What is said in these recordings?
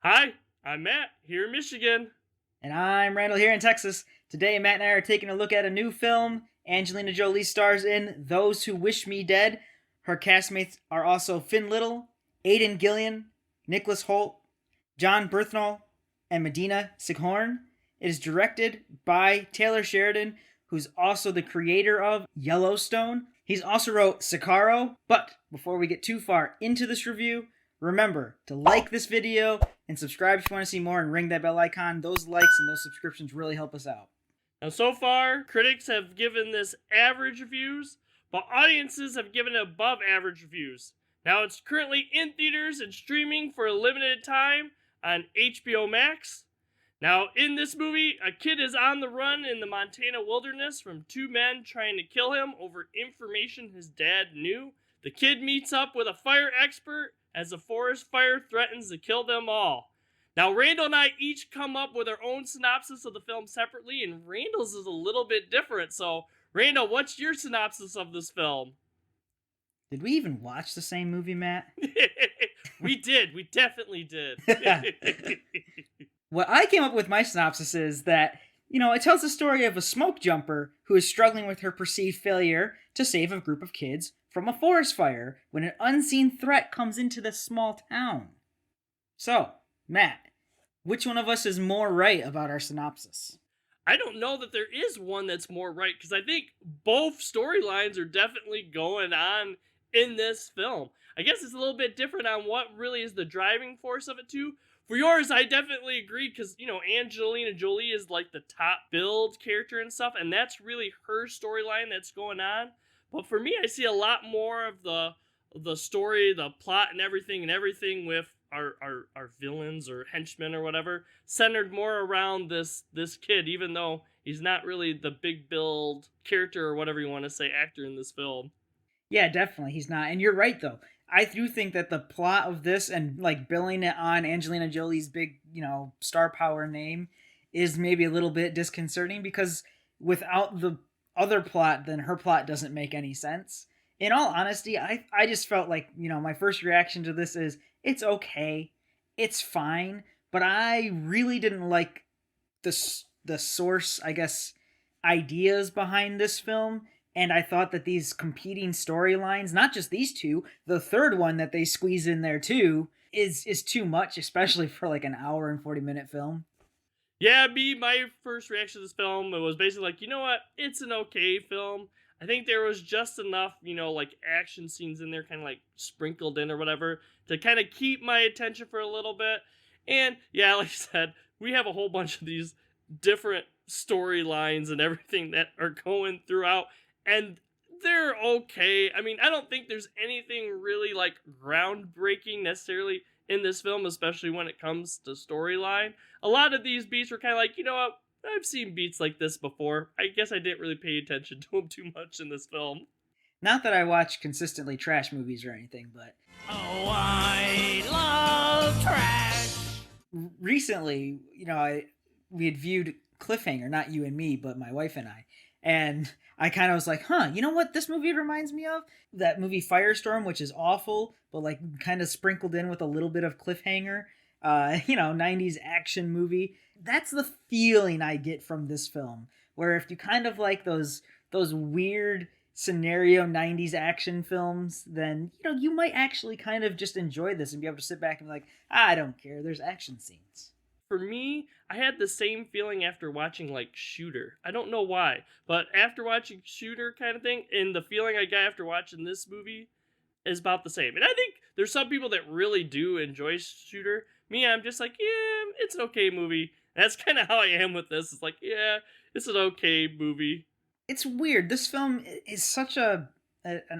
Hi, I'm Matt here in Michigan. And I'm Randall here in Texas. Today, Matt and I are taking a look at a new film. Angelina Jolie stars in Those Who Wish Me Dead. Her castmates are also Finn Little, Aidan Gillian, Nicholas Holt, John Berthnall, and Medina Sighorn. It is directed by Taylor Sheridan, who's also the creator of Yellowstone. He's also wrote Sicario. But before we get too far into this review, remember to like this video and subscribe if you want to see more and ring that bell icon. Those likes and those subscriptions really help us out. Now, so far, critics have given this average reviews, but audiences have given it above average reviews. Now, it's currently in theaters and streaming for a limited time on HBO Max. Now, in this movie, a kid is on the run in the Montana wilderness from two men trying to kill him over information his dad knew. The kid meets up with a fire expert as a forest fire threatens to kill them all. Now, Randall and I each come up with our own synopsis of the film separately, and Randall's is a little bit different. So, Randall, what's your synopsis of this film? Did we even watch the same movie, Matt? We did. We definitely did. What I came up with my synopsis is that, it tells the story of a smoke jumper who is struggling with her perceived failure to save a group of kids from a forest fire when an unseen threat comes into this small town. So, Matt, which one of us is more right about our synopsis? I don't know that there is one that's more right because I think both storylines are definitely going on in this film. I guess it's a little bit different on what really is the driving force of it too. For yours, I definitely agreed because Angelina Jolie is like the top build character and stuff, and that's really her storyline that's going on. But for me, I see a lot more of the story, the plot, and everything with our villains or henchmen or whatever centered more around this kid, even though he's not really the big build character or whatever you want to say actor in this film. Yeah, definitely, he's not. And you're right, though. I do think that the plot of this and like billing it on Angelina Jolie's big, star power name is maybe a little bit disconcerting because without the other plot, then her plot doesn't make any sense. In all honesty, I just felt like, my first reaction to this is it's okay. It's fine, but I really didn't like the source, I guess, ideas behind this film. And I thought that these competing storylines, not just these two, the third one that they squeeze in there too, is too much, especially for like an hour and 40-minute film. Yeah, my first reaction to this film, it was basically like, you know what, it's an okay film. I think there was just enough, like action scenes in there, kind of like sprinkled in or whatever, to kind of keep my attention for a little bit. And yeah, like I said, we have a whole bunch of these different storylines and everything that are going throughout, and they're okay. I mean, I don't think there's anything really like groundbreaking necessarily in this film, especially when it comes to storyline. A lot of these beats were kind of like, you know what? I've seen beats like this before. I guess I didn't really pay attention to them too much in this film. Not that I watch consistently trash movies or anything, but Oh, I love trash. recently, we had viewed Cliffhanger, not you and me, but my wife and I. And I kind of was like, you know what this movie reminds me of? That movie Firestorm, which is awful, but like kind of sprinkled in with a little bit of Cliffhanger. 90s action movie. That's the feeling I get from this film. Where if you kind of like those weird scenario 90s action films, then you might actually kind of just enjoy this and be able to sit back and be like, I don't care, there's action scenes. For me, I had the same feeling after watching like Shooter. I don't know why, but after watching Shooter kind of thing, and the feeling I got after watching this movie is about the same. And I think there's some people that really do enjoy Shooter. Me, I'm just like, yeah, it's an okay movie. That's kind of how I am with this. It's like, yeah, it's an okay movie. It's weird. This film is such an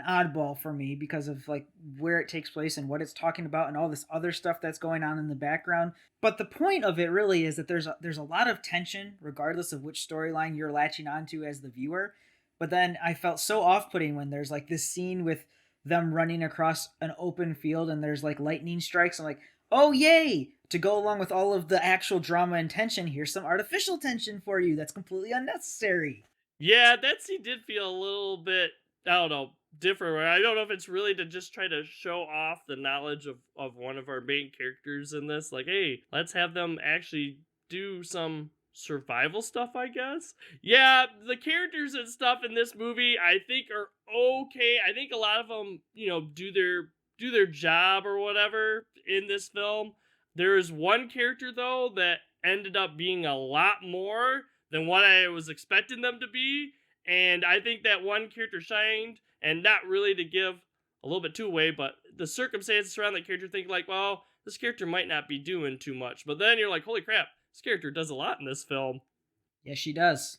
oddball for me because of like where it takes place and what it's talking about and all this other stuff that's going on in the background. But the point of it really is that there's a lot of tension regardless of which storyline you're latching onto as the viewer. But then I felt so off-putting when there's like this scene with them running across an open field and there's like lightning strikes. I'm like, oh yay! To go along with all of the actual drama and tension, here's some artificial tension for you that's completely unnecessary. Yeah, that scene did feel a little bit, I don't know, different. I don't know if it's really to just try to show off the knowledge of one of our main characters in this. Like, hey, let's have them actually do some survival stuff, I guess. Yeah, the characters and stuff in this movie, I think, are okay. I think a lot of them, do their job or whatever in this film. There is one character though that ended up being a lot more than what I was expecting them to be, and I think that one character shined. And not really to give a little bit too away, but the circumstances around that character, think like, well, this character might not be doing too much. But then you're like, holy crap, this character does a lot in this film. Yes, she does.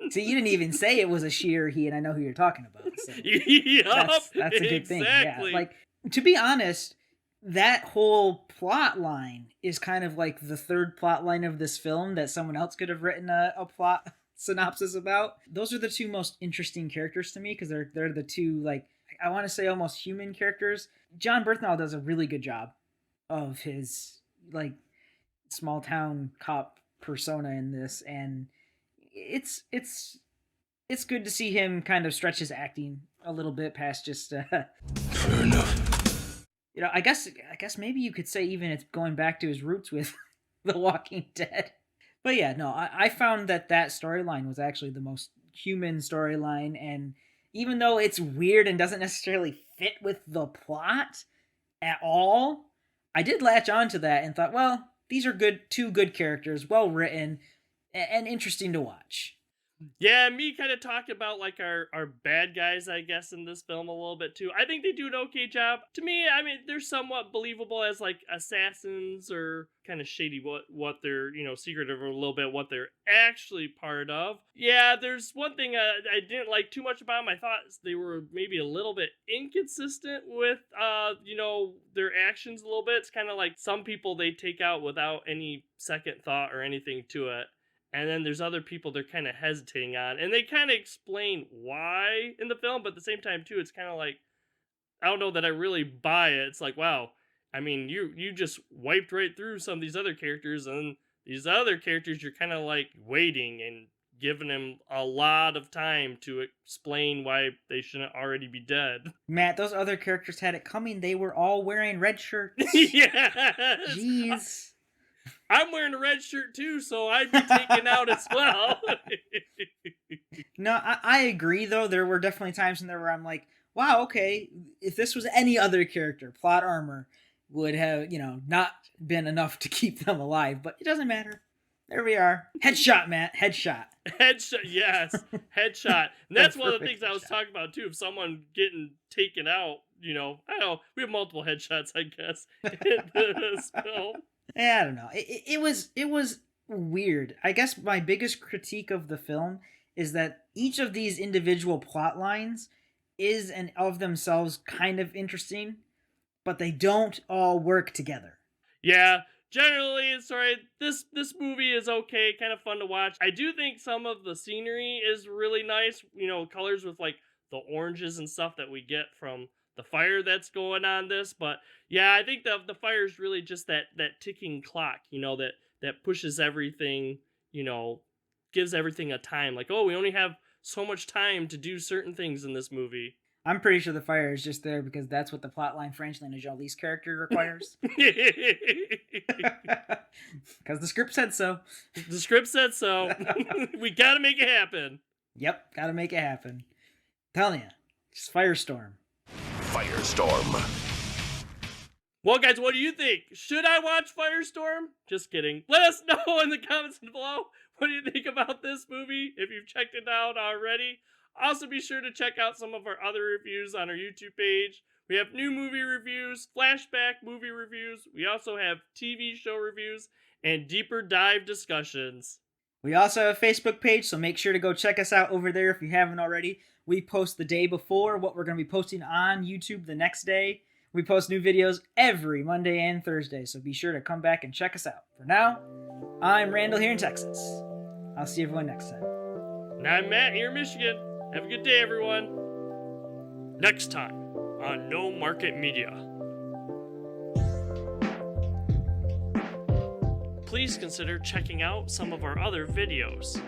See, you didn't even say it was a she or he, and I know who you're talking about. So Yep, that's a good thing. exactly. Yeah, like, to be honest, that whole plot line is kind of like the third plot line of this film that someone else could have written a plot synopsis about. Those are the two most interesting characters to me because they're the two, like, I want to say almost human characters. John Berthnall does a really good job of his like small town cop persona in this, and it's good to see him kind of stretch his acting a little bit past just Fair enough. I guess maybe you could say even it's going back to his roots with The Walking Dead. But yeah, no, I found that storyline was actually the most human storyline, and even though it's weird and doesn't necessarily fit with the plot at all, I did latch onto that and thought, well, these are two good characters, well written, and interesting to watch. Yeah, me kind of talk about like our bad guys, I guess, in this film a little bit too. I think they do an okay job. To me, I mean, they're somewhat believable as like assassins, or kind of shady what they're, secretive a little bit what they're actually part of. Yeah, there's one thing I didn't like too much about them. I thought they were maybe a little bit inconsistent with their actions a little bit. It's kind of like some people they take out without any second thought or anything to it. And then there's other people they're kind of hesitating on. And they kind of explain why in the film, but at the same time, too, it's kind of like, I don't know that I really buy it. It's like, wow, I mean, you just wiped right through some of these other characters, and these other characters you're kind of like waiting and giving them a lot of time to explain why they shouldn't already be dead. Matt, those other characters had it coming. They were all wearing red shirts. Yes! Jeez. I'm wearing a red shirt too, so I'd be taken out as well. No, I agree, though. There were definitely times in there where I'm like, wow, okay, if this was any other character, plot armor would have, not been enough to keep them alive, but it doesn't matter. There we are. Headshot, Matt. Headshot. Headshot, yes. Headshot. And that's one of the things I was headshot. talking about, too. If someone getting taken out, I don't know. We have multiple headshots, I guess, in this film. I don't know. It was weird. I guess my biggest critique of the film is that each of these individual plot lines is and of themselves kind of interesting, but they don't all work together. Yeah, generally, sorry, this movie is okay, kind of fun to watch. I do think some of the scenery is really nice, colors with like the oranges and stuff that we get from the fire that's going on this. But yeah, I think the fire is really just that ticking clock, that pushes everything, gives everything a time. Like, oh, we only have so much time to do certain things in this movie. I'm pretty sure the fire is just there because that's what the plotline for Angelina Jolie's character requires. Because the script said so. The script said so. We gotta make it happen. Yep, gotta make it happen. Telling you, just Firestorm. Firestorm. Well, guys, what do you think? Should I watch Firestorm? Just kidding. Let us know in the comments below. What do you think about this movie? If you've checked it out already. Also, be sure to check out some of our other reviews on our YouTube page. We have new movie reviews, flashback movie reviews. We also have TV show reviews and deeper dive discussions. We also have a Facebook page, so make sure to go check us out over there if you haven't already. We post the day before what we're going to be posting on YouTube the next day. We post new videos every Monday and Thursday, so be sure to come back and check us out. For now, I'm Randall here in Texas. I'll see everyone next time. And I'm Matt here in Michigan. Have a good day, everyone. Next time on No Market Media. Please consider checking out some of our other videos.